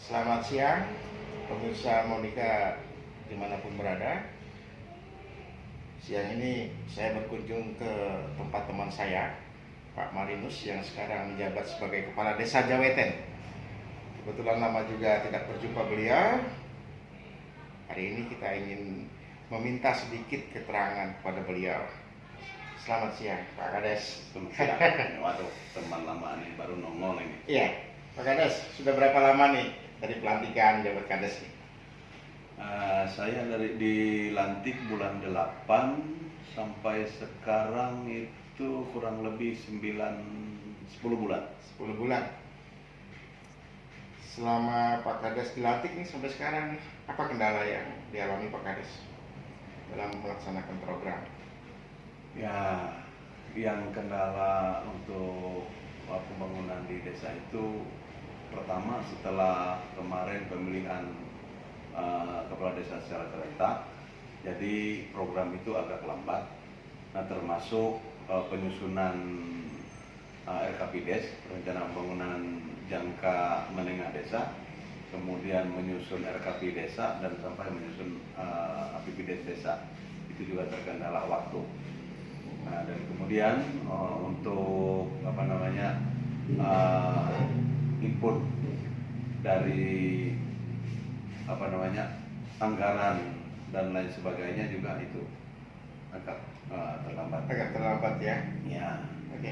Selamat siang, pemirsa Monica dimanapun berada. Siang ini saya berkunjung ke tempat teman saya, Pak Marinus, yang sekarang menjabat sebagai Kepala Desa Jaweten. Kebetulan lama juga tidak berjumpa beliau. Hari ini kita ingin meminta sedikit keterangan kepada beliau. Selamat siang, Pak Kades. Selamat siang. Waduh, teman lama nih, baru nongol ini. Iya, Pak Kades, sudah berapa lama nih dari pelantikan jabat Kades nih? Saya dilantik bulan 8 sampai sekarang itu kurang lebih 10 bulan. 10 bulan. Selama Pak Kades dilantik nih sampai sekarang nih, apa kendala yang dialami Pak Kades dalam melaksanakan program? Ya, yang kendala untuk pembangunan di desa itu pertama setelah kemarin pemilihan kepala desa secara serentak, jadi program itu agak lambat. Nah, termasuk penyusunan RKPDes, rencana pembangunan jangka menengah desa, kemudian menyusun RKP desa dan sampai menyusun APBDes desa, itu juga terkendala waktu. Nah, dan kemudian untuk input dari anggaran dan lain sebagainya juga itu agak terlambat. Agak terlambat ya. Ya. Oke.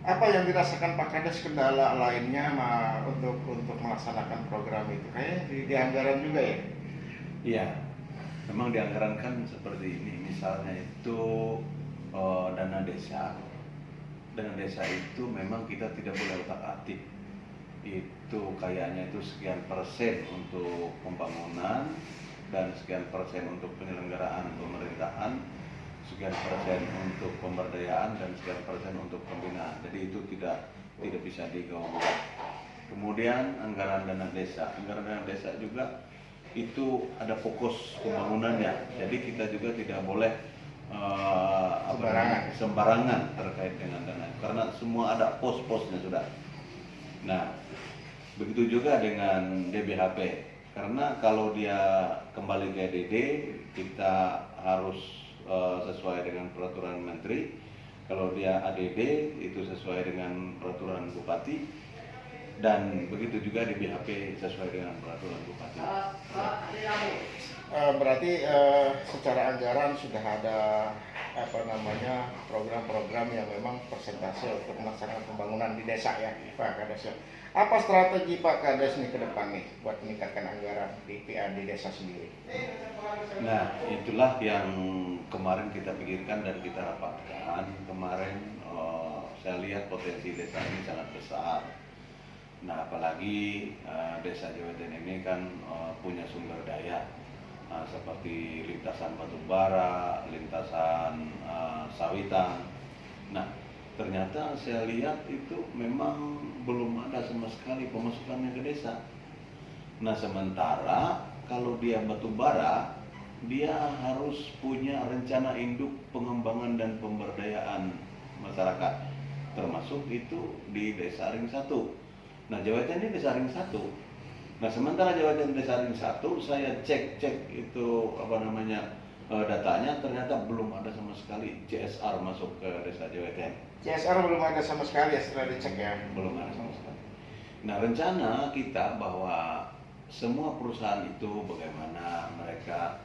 Apa yang dirasakan Pak Kades kendala lainnya untuk melaksanakan program itu? Kayaknya di anggaran juga ya? Iya. Memang di anggaran kan seperti ini. Misalnya itu dana desa. Dana desa itu memang kita tidak boleh otak-atik. Itu kayaknya itu sekian persen untuk pembangunan dan sekian persen untuk penyelenggaraan pemerintahan, sekian persen untuk pemberdayaan dan sekian persen untuk pembinaan. Jadi itu tidak bisa digabungkan. Kemudian anggaran dana desa juga itu ada fokus pembangunannya. Jadi kita juga tidak boleh sembarangan terkait dengan dana, karena semua ada pos-posnya sudah. Nah, begitu juga dengan DBHP, karena kalau dia kembali ke DD kita harus sesuai dengan peraturan menteri. Kalau dia ADD itu sesuai dengan peraturan bupati, dan begitu juga DBHP sesuai dengan peraturan bupati. Berarti secara anggaran sudah ada program-program yang memang persentase untuk melaksanakan pembangunan di desa ya, Pak Kades. Apa strategi Pak Kades nih ke depan nih buat meningkatkan anggaran di PA di desa sendiri? Nah, itulah yang kemarin kita pikirkan dan kita rapatkan. Kemarin saya lihat potensi desa ini sangat besar. Nah, apalagi desa Jaweten ini kan punya sumber daya seperti lintasan batu bara, lintasan sawitan. Nah, ternyata saya lihat itu memang belum ada sama sekali pemasukannya ke desa. Nah, sementara kalau dia batu bara, dia harus punya rencana induk pengembangan dan pemberdayaan masyarakat, termasuk itu di desa Ring 1. Nah, Jaweten ini desa Ring 1. Nah, sementara Jaweten desa Ring 1, saya cek itu datanya, ternyata belum ada sama sekali CSR masuk ke desa Jaweten. CSR belum ada sama sekali ya, setelah dicek ya? Belum ada sama sekali. Nah, rencana kita bahwa semua perusahaan itu bagaimana mereka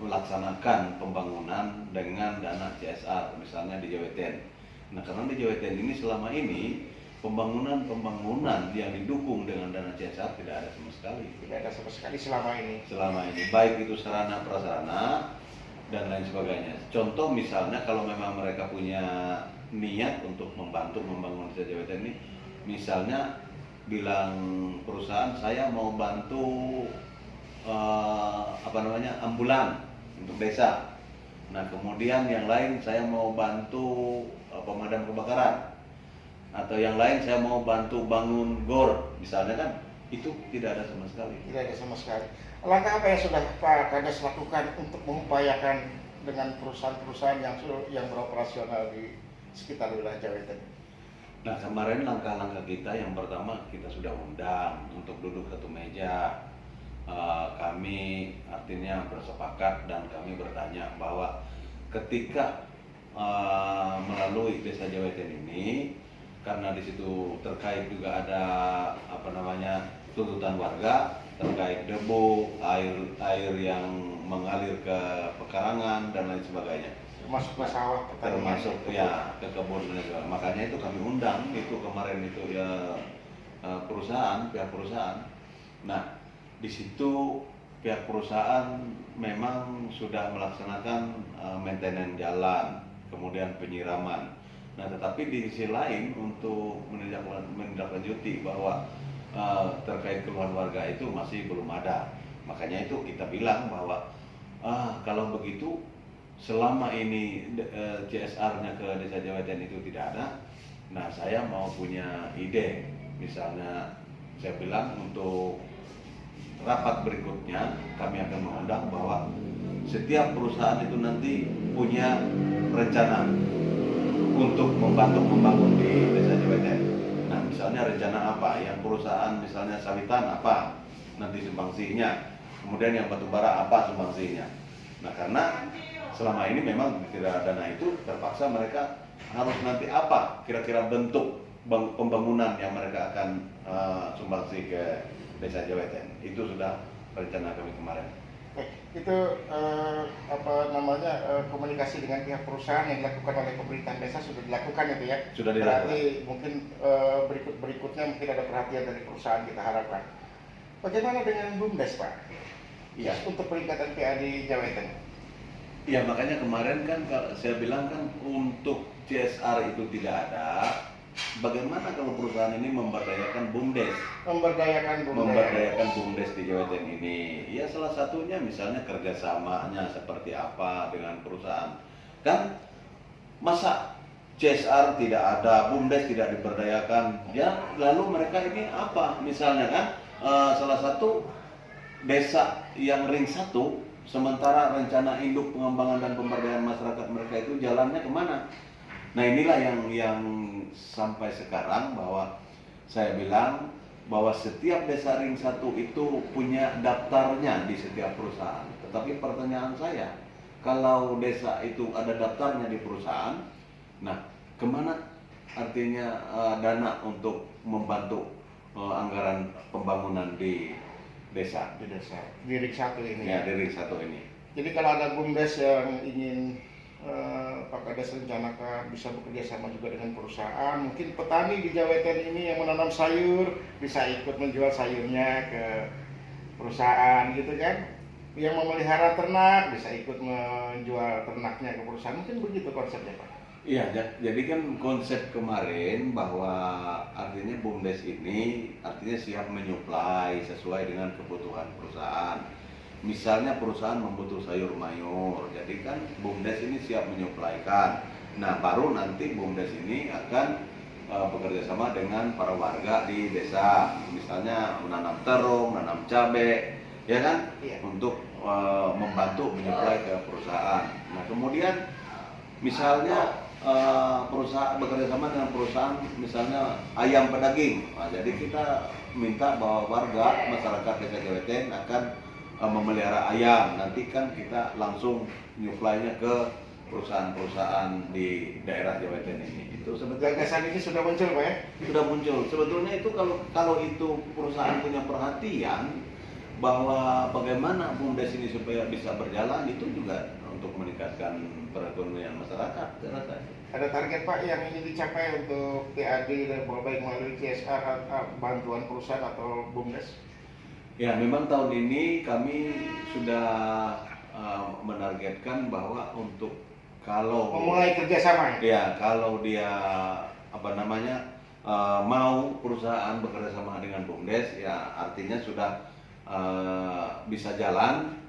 melaksanakan pembangunan dengan dana CSR, misalnya di Jaweten. Nah, karena di Jaweten ini selama ini pembangunan yang didukung dengan dana CSR tidak ada sama sekali. Tidak ada sama sekali selama ini. Baik itu sarana prasarana dan lain sebagainya. Contoh misalnya kalau memang mereka punya niat untuk membantu membangun desa Jaweten ini, misalnya bilang perusahaan, saya mau bantu ambulan untuk desa. Nah, kemudian yang lain saya mau bantu pemadam kebakaran, atau yang lain saya mau bantu bangun gor, misalnya kan, itu tidak ada sama sekali. Tidak ada sama sekali. Langkah apa yang sudah Pak Kades lakukan untuk mengupayakan dengan perusahaan-perusahaan yang beroperasional di sekitar wilayah Jaweten? Nah, kemarin langkah-langkah kita yang pertama kita sudah undang untuk duduk satu meja. Kami artinya bersepakat dan kami bertanya bahwa ketika melalui Desa Jaweten ini, karena di situ terkait juga ada tuntutan warga terkait debu, air yang mengalir ke pekarangan dan lain sebagainya. Termasuk ke sawah pertanian. Termasuk ya ke kebun dan segala. Makanya itu kami undang itu kemarin itu ya pihak perusahaan. Nah, di situ pihak perusahaan memang sudah melaksanakan maintenance jalan, kemudian penyiraman. Nah, tetapi di sisi lain untuk menindaklanjuti bahwa terkait keluhan warga itu masih belum ada. Makanya itu kita bilang bahwa kalau begitu selama ini CSR-nya ke Desa Jaweten itu tidak ada, nah saya mau punya ide, misalnya saya bilang untuk rapat berikutnya kami akan mengundang bahwa setiap perusahaan itu nanti punya rencana untuk membantu membangun di Desa Jaweten. Nah, misalnya rencana apa? Yang perusahaan misalnya sawitan apa? Nanti sumbangsinya. Kemudian yang batubara apa sumbangsinya. Nah, karena selama ini memang tidak dana itu terpaksa mereka harus nanti apa kira-kira bentuk pembangunan yang mereka akan sumbangsi ke Desa Jaweten. Itu sudah rencana kami kemarin. Itu komunikasi dengan pihak perusahaan yang dilakukan oleh pemerintahan desa sudah dilakukan itu ya? Sudah dilakukan. Berarti mungkin berikutnya mungkin ada perhatian dari perusahaan kita harapkan. Bagaimana dengan BUMDes, Pak? Iya. Untuk peningkatan PAD Jaweten. Ya, makanya kemarin kan saya bilang kan untuk CSR itu tidak ada. Bagaimana kalau perusahaan ini memberdayakan BUMDes? Memberdayakan BUMDes di Jaweten ini. Ya, salah satunya misalnya kerjasamanya seperti apa dengan perusahaan. Kan masa CSR tidak ada, BUMDes tidak diberdayakan. Ya, lalu mereka ini apa? Misalnya kan salah satu desa yang ring 1, sementara rencana induk pengembangan dan pemberdayaan masyarakat mereka itu jalannya kemana? Nah, inilah yang sampai sekarang bahwa saya bilang bahwa setiap desa ring 1 itu punya daftarnya di setiap perusahaan. Tetapi pertanyaan saya, kalau desa itu ada daftarnya di perusahaan, nah kemana artinya dana untuk membantu anggaran pembangunan di desa? Di desa, di ring 1 ini. Ya, di ring 1 ini. Jadi kalau ada BUMDes yang ingin Pak Kades rencanakan bisa bekerja sama juga dengan perusahaan, mungkin petani di Jaweten ini yang menanam sayur bisa ikut menjual sayurnya ke perusahaan gitu kan, yang memelihara ternak bisa ikut menjual ternaknya ke perusahaan, mungkin begitu konsepnya, Pak. Iya, jadi kan konsep kemarin bahwa artinya BUMDes ini artinya siap menyuplai sesuai dengan kebutuhan perusahaan. Misalnya perusahaan membutuh sayur mayur, jadi kan BUMDes ini siap menyuplaikan. Nah, baru nanti BUMDes ini akan bekerja sama dengan para warga di desa, misalnya menanam terung, menanam cabai, ya kan, Iya. untuk membantu menyuplai ke perusahaan. Nah, kemudian misalnya perusahaan bekerja sama dengan perusahaan misalnya ayam pedaging. Nah, jadi kita minta bahwa warga masyarakat Desa Jaweten akan memelihara ayam, nanti kan kita langsung nyuplainya ke perusahaan-perusahaan di daerah Jaweten ini. Itu sebetulnya Gagasan ini sudah muncul, Pak ya? sudah muncul. Sebetulnya itu kalau itu perusahaan punya perhatian bahwa bagaimana BUMDes ini supaya bisa berjalan, itu juga untuk meningkatkan perekonomian masyarakat. Saya rasa. Ada target, Pak, yang ingin dicapai untuk PAD dan baik melalui CSR bantuan perusahaan atau BUMDes? Ya, memang tahun ini kami sudah menargetkan bahwa untuk kalau Memulai kerjasama. ya kalau dia mau perusahaan bekerja sama dengan BUMDes, ya artinya sudah bisa jalan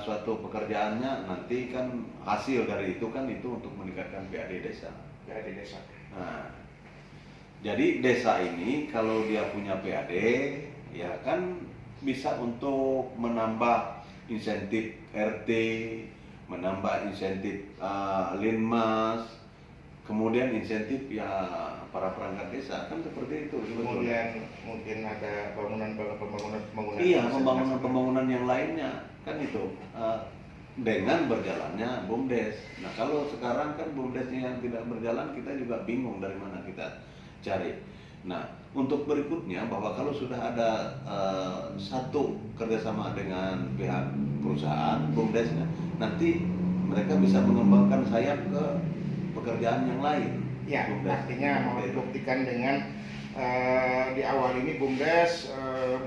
suatu pekerjaannya, nanti kan hasil dari itu kan itu untuk meningkatkan PAD desa. PAD desa. Nah, jadi desa ini kalau dia punya PAD, ya kan bisa untuk menambah insentif RT, menambah insentif Linmas, kemudian insentif ya para perangkat desa kan seperti itu sebetulnya. Kemudian mungkin ada pembangunan Iya, masing-masing. pembangunan yang lainnya kan itu dengan berjalannya BUMDes. Nah kalau sekarang kan BUMDesnya yang tidak berjalan, kita juga bingung dari mana kita cari. Nah untuk berikutnya bahwa kalau sudah ada satu kerjasama dengan pihak perusahaan BUMDesnya, nanti mereka bisa mengembangkan sayap ke pekerjaan yang lain. Ya, BUMDes. artinya mau dibuktikan dengan di awal ini BUMDes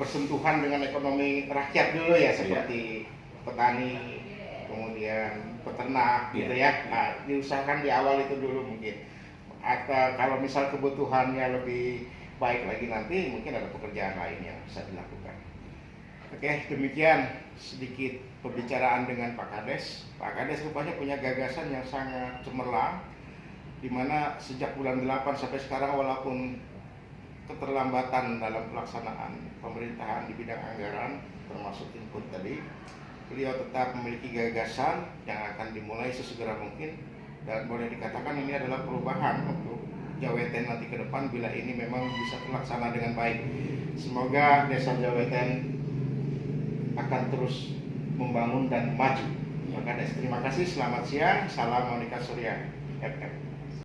bersentuhan dengan ekonomi rakyat dulu ya, seperti petani, kemudian peternak gitu ya. Nah, diusahakan di awal itu dulu mungkin. Atau kalau misal kebutuhannya lebih baik lagi nanti, mungkin ada pekerjaan lain yang bisa dilakukan. Oke, demikian sedikit pembicaraan dengan Pak Kades. Pak Kades rupanya punya gagasan yang sangat cemerlang, di mana sejak bulan 8 sampai sekarang walaupun keterlambatan dalam pelaksanaan pemerintahan di bidang anggaran termasuk input tadi, beliau tetap memiliki gagasan yang akan dimulai sesegera mungkin, dan boleh dikatakan ini adalah perubahan untuk Jaweten nanti ke depan bila ini memang bisa terlaksana dengan baik. Semoga Desa Jaweten akan terus membangun dan maju. Terima kasih, selamat siang, salam Monika Surya FM.